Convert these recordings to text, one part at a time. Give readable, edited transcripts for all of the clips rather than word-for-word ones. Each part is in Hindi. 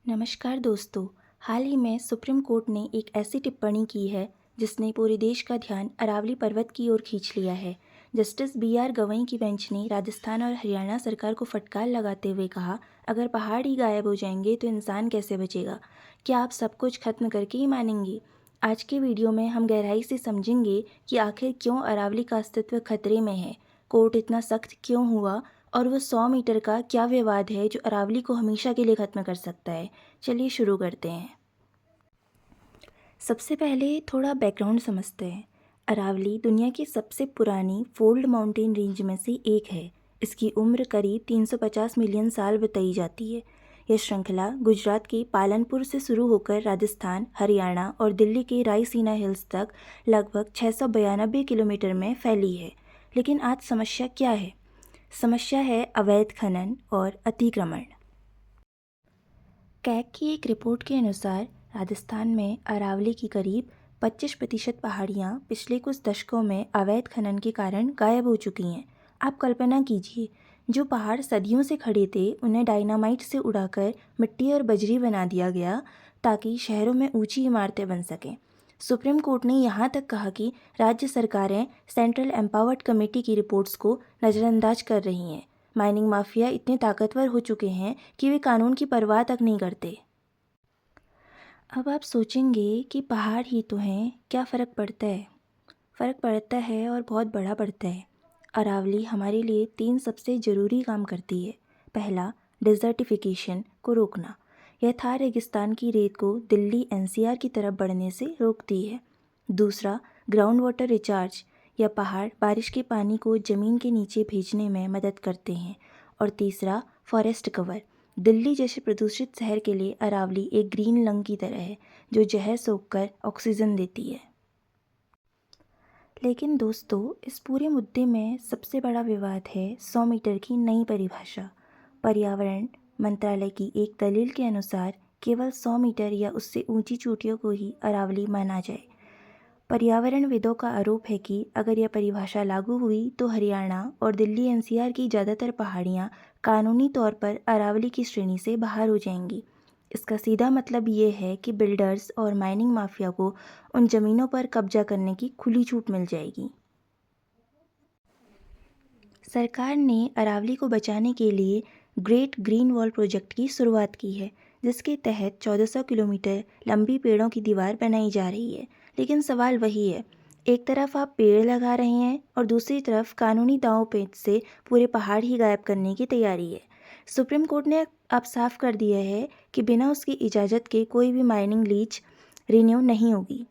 नमस्कार दोस्तों। हाल ही में सुप्रीम कोर्ट ने एक ऐसी टिप्पणी की है जिसने पूरे देश का ध्यान अरावली पर्वत की ओर खींच लिया है। Justice B R. गवई की बेंच ने राजस्थान और हरियाणा सरकार को फटकार लगाते हुए कहा, अगर पहाड़ ही गायब हो जाएंगे तो इंसान कैसे बचेगा? क्या आप सब कुछ खत्म करके ही मानेंगे? आज के वीडियो में हम गहराई से समझेंगे कि आखिर क्यों अरावली का अस्तित्व खतरे में है, कोर्ट इतना सख्त क्यों हुआ और वो 100 मीटर का क्या विवाद है जो अरावली को हमेशा के लिए ख़त्म कर सकता है। चलिए शुरू करते हैं। सबसे पहले थोड़ा बैकग्राउंड समझते हैं। अरावली दुनिया की सबसे पुरानी फोल्ड माउंटेन रेंज में से एक है। इसकी उम्र करीब 350 मिलियन साल बताई जाती है। यह श्रृंखला गुजरात के पालनपुर से शुरू होकर राजस्थान, हरियाणा और दिल्ली के रायसीना हिल्स तक लगभग 692 किलोमीटर में फैली है। लेकिन आज समस्या क्या है? समस्या है अवैध खनन और अतिक्रमण। कैग की एक रिपोर्ट के अनुसार राजस्थान में अरावली की करीब 25% पहाड़ियाँ पिछले कुछ दशकों में अवैध खनन के कारण गायब हो चुकी हैं। आप कल्पना कीजिए, जो पहाड़ सदियों से खड़े थे उन्हें डायनामाइट से उड़ाकर मिट्टी और बजरी बना दिया गया ताकि शहरों में ऊंची इमारतें बन सकें। सुप्रीम कोर्ट ने यहाँ तक कहा कि राज्य सरकारें सेंट्रल एम्पावर्ड कमेटी की रिपोर्ट्स को नज़रअंदाज कर रही हैं। माइनिंग माफिया इतने ताकतवर हो चुके हैं कि वे कानून की परवाह तक नहीं करते। अब आप सोचेंगे कि पहाड़ ही तो हैं, क्या फ़र्क पड़ता है? फ़र्क पड़ता है और बहुत बड़ा पड़ता है। अरावली हमारे लिए 3 सबसे ज़रूरी काम करती है। पहला, डिज़र्टिफिकेशन को रोकना। यह थार रेगिस्तान की रेत को दिल्ली एनसीआर की तरफ बढ़ने से रोकती है। दूसरा, ग्राउंड वाटर रिचार्ज। यह पहाड़ बारिश के पानी को ज़मीन के नीचे भेजने में मदद करते हैं। और तीसरा, फॉरेस्ट कवर। दिल्ली जैसे प्रदूषित शहर के लिए अरावली एक ग्रीन लंग की तरह है जो जहर सोखकर ऑक्सीजन देती है। लेकिन दोस्तों, इस पूरे मुद्दे में सबसे बड़ा विवाद है 100 मीटर की नई परिभाषा। पर्यावरण मंत्रालय की एक दलील के अनुसार केवल 100 मीटर या उससे ऊंची चोटियों को ही अरावली माना जाए। पर्यावरणविदों का आरोप है कि अगर यह परिभाषा लागू हुई तो हरियाणा और दिल्ली एनसीआर की ज़्यादातर पहाड़ियाँ कानूनी तौर पर अरावली की श्रेणी से बाहर हो जाएंगी। इसका सीधा मतलब ये है कि बिल्डर्स और माइनिंग माफिया को उन ज़मीनों पर कब्जा करने की खुली छूट मिल जाएगी। सरकार ने अरावली को बचाने के लिए ग्रेट ग्रीन वॉल प्रोजेक्ट की शुरुआत की है, जिसके तहत 1400 किलोमीटर लंबी पेड़ों की दीवार बनाई जा रही है। लेकिन सवाल वही है, एक तरफ आप पेड़ लगा रहे हैं और दूसरी तरफ कानूनी दांव पेच से पूरे पहाड़ ही गायब करने की तैयारी है। सुप्रीम कोर्ट ने अब साफ कर दिया है कि बिना उसकी इजाज़त के कोई भी माइनिंग लीज रिन्यू नहीं होगी।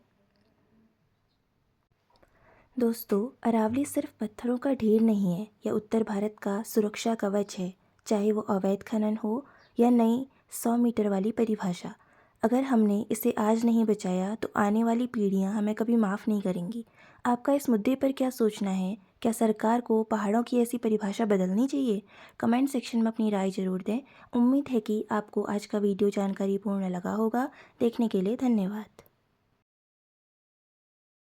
दोस्तों, अरावली सिर्फ पत्थरों का ढेर नहीं है, यह उत्तर भारत का सुरक्षा कवच है, चाहे वो अवैध खनन हो या नई 100 मीटर वाली परिभाषा। अगर हमने इसे आज नहीं बचाया तो आने वाली पीढ़ियां हमें कभी माफ़ नहीं करेंगी। आपका इस मुद्दे पर क्या सोचना है? क्या सरकार को पहाड़ों की ऐसी परिभाषा बदलनी चाहिए? कमेंट सेक्शन में अपनी राय ज़रूर दें। उम्मीद है कि आपको आज का वीडियो जानकारीपूर्ण लगा होगा। देखने के लिए धन्यवाद।